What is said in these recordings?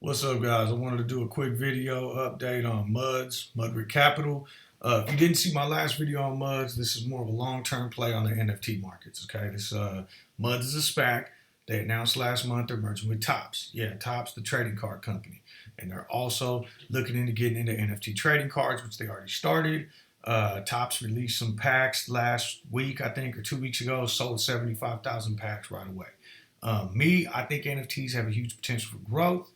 What's up, guys? I wanted to do a quick video update on MUDS, Mudrick Capital. If you didn't see my last video on MUDS, this is more of a long-term play on the NFT markets. Okay, this MUDS is a SPAC. They announced last month they're merging with TOPPS. Yeah, TOPPS, the trading card company, and they're also looking into getting into NFT trading cards, which they already started. TOPPS released some packs last week, I think, or 2 weeks ago. Sold 75,000 packs right away. I think NFTs have a huge potential for growth.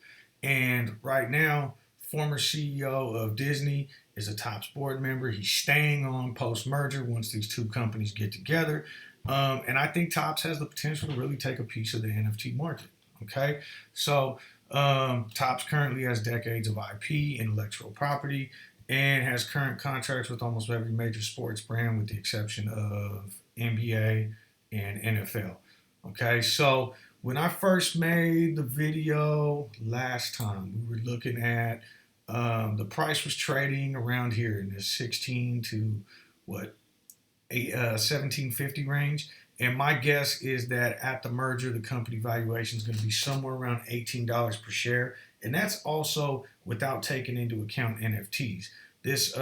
And right now, former CEO of Disney is a TOPPS board member. He's staying on post merger once these two companies get together. And I think TOPPS has the potential to really take a piece of the NFT market. Okay. So TOPPS currently has decades of IP, intellectual property, and has current contracts with almost every major sports brand with the exception of NBA and NFL. Okay. So when I first made the video last time, we were looking at the price was trading around here in this 16 to what 1750 range. And my guess is that at the merger, the company valuation is going to be somewhere around $18 per share. And that's also without taking into account NFTs. This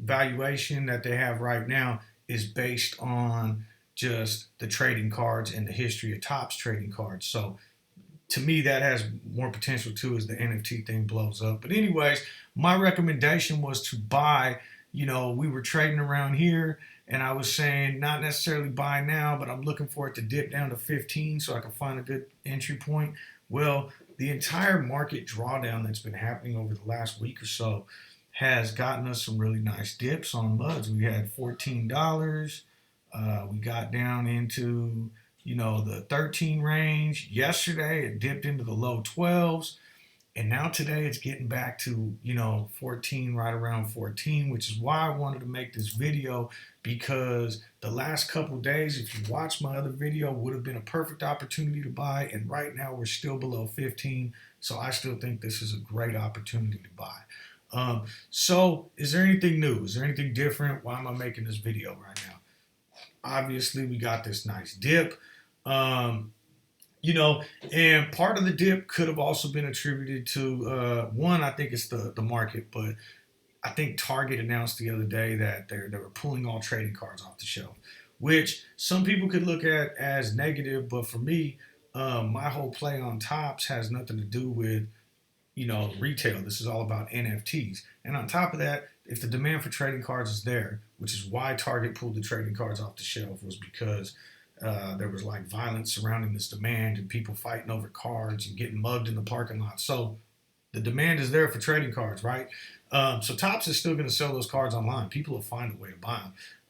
valuation that they have right now is based on just the trading cards and the history of TOPPS trading cards. So to me, that has more potential too as the NFT thing blows up. But anyways, my recommendation was to buy. We were trading around here, and I was saying not necessarily buy now, but I'm looking for it to dip down to 15 so I can find a good entry point. Well, the entire market drawdown that's been happening over the last week or so has gotten us some really nice dips on MUDs. We had $14. We got down into the 13 range. Yesterday it dipped into the low 12s, and now today it's getting back to 14, right around 14, which is why I wanted to make this video, because the last couple days, if you watch my other video, would have been a perfect opportunity to buy, and right now we're still below 15, so I still think this is a great opportunity to buy. So is there anything new? Is there anything different? Why am I making this video right now? Obviously, we got this nice dip. Um, and part of the dip could have also been attributed to one. I think it's the market, but I think Target announced the other day that they were pulling all trading cards off the shelf, which some people could look at as negative, but for me, my whole play on TOPPS has nothing to do with retail. This is all about NFTs. And on top of that, if the demand for trading cards is there, which is why Target pulled the trading cards off the shelf, was because there was like violence surrounding this demand and people fighting over cards and getting mugged in the parking lot. So the demand is there for trading cards, right? So TOPPS is still going to sell those cards online. People will find a way to buy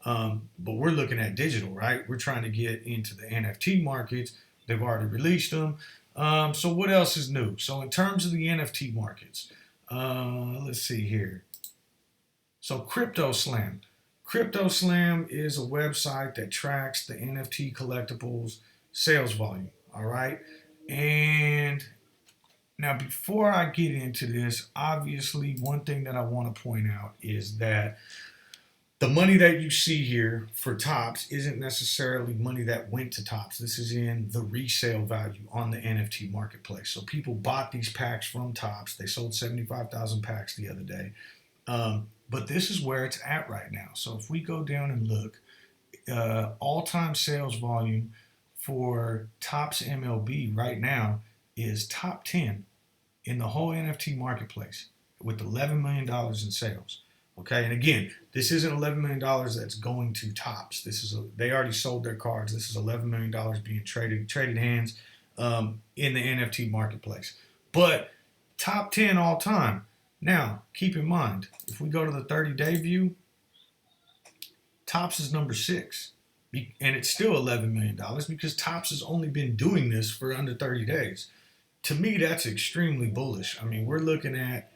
them. But we're looking at digital, right? We're trying to get into the NFT markets. They've already released them. So what else is new? So in terms of the NFT markets, let's see here. So CryptoSlam is a website that tracks the NFT collectibles sales volume. All right. And now before I get into this, obviously one thing that I want to point out is that the money that you see here for TOPPS isn't necessarily money that went to TOPPS. This is in the resale value on the NFT marketplace. So people bought these packs from TOPPS. They sold 75,000 packs the other day. But this is where it's at right now. So if we go down and look, all-time sales volume for TOPPS MLB right now is top 10 in the whole NFT marketplace with $11 million in sales. Okay, and again, this isn't $11 million that's going to TOPPS. They already sold their cards. This is $11 million being traded hands in the NFT marketplace. But top 10 all time. Now, keep in mind, if we go to the 30-day view, TOPPS is number 6. And it's still $11 million because TOPPS has only been doing this for under 30 days. To me, that's extremely bullish. I mean, we're looking at,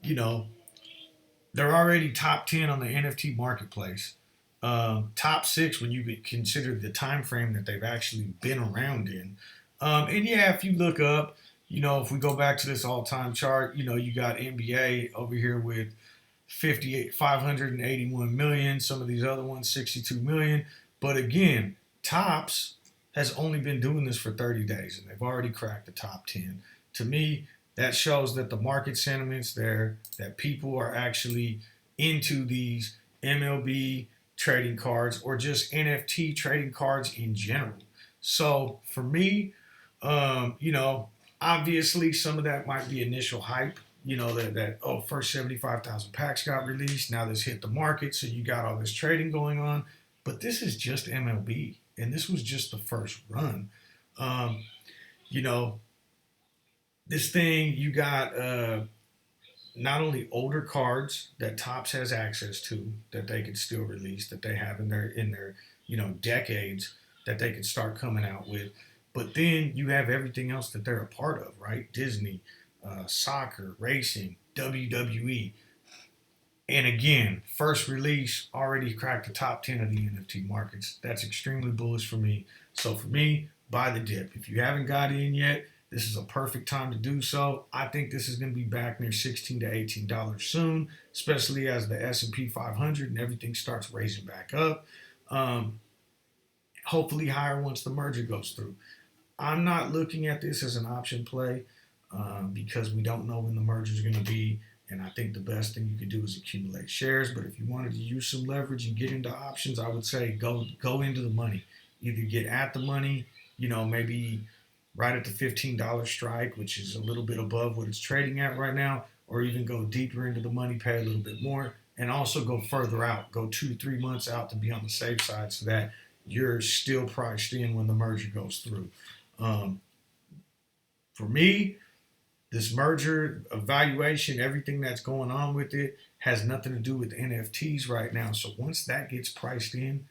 they're already top 10 on the NFT marketplace. Top 6 when you consider the time frame that they've actually been around in. And yeah, if you look up, if we go back to this all-time chart, you got NBA over here with 581 million. Some of these other ones, 62 million. But again, TOPPS has only been doing this for 30 days, and they've already cracked the top 10. To me, That shows that the market sentiment's there, that people are actually into these MLB trading cards or just NFT trading cards in general. So for me, you know, obviously some of that might be initial hype. You know that oh, first 75,000 packs got released. Now this hit the market, so you got all this trading going on. But this is just MLB, and this was just the first run. Um, you know, this thing you got not only older cards that Topps has access to that they can still release that they have in their decades that they can start coming out with, but then you have everything else that they're a part of, right? Disney, soccer, racing, WWE, and again, first release already cracked the top 10 of the NFT markets. That's extremely bullish for me. So for me, buy the dip. If you haven't got in yet, this is a perfect time to do so. I think this is going to be back near $16 to $18 soon, especially as the S&P 500 and everything starts raising back up. Um, Hopefully higher once the merger goes through. I'm not looking at this as an option play because we don't know when the merger is going to be. And I think the best thing you could do is accumulate shares. But if you wanted to use some leverage and get into options, I would say go into the money. Either get at the money, maybe right at the $15 strike, which is a little bit above what it's trading at right now, or even go deeper into the money, pay a little bit more, and also go further out, go 2 to 3 months out to be on the safe side so that you're still priced in when the merger goes through. Um, for me, this merger evaluation, everything that's going on with it, has nothing to do with NFTs right now. So once that gets priced in,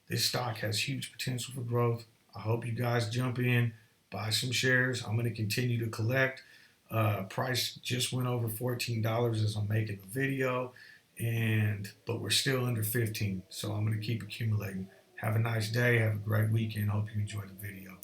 this stock has huge potential for growth. I hope you guys jump in, buy some shares. I'm going to continue to collect. Price just went over $14 as I'm making the video, but we're still under 15. So I'm going to keep accumulating. Have a nice day. Have a great weekend. Hope you enjoyed the video.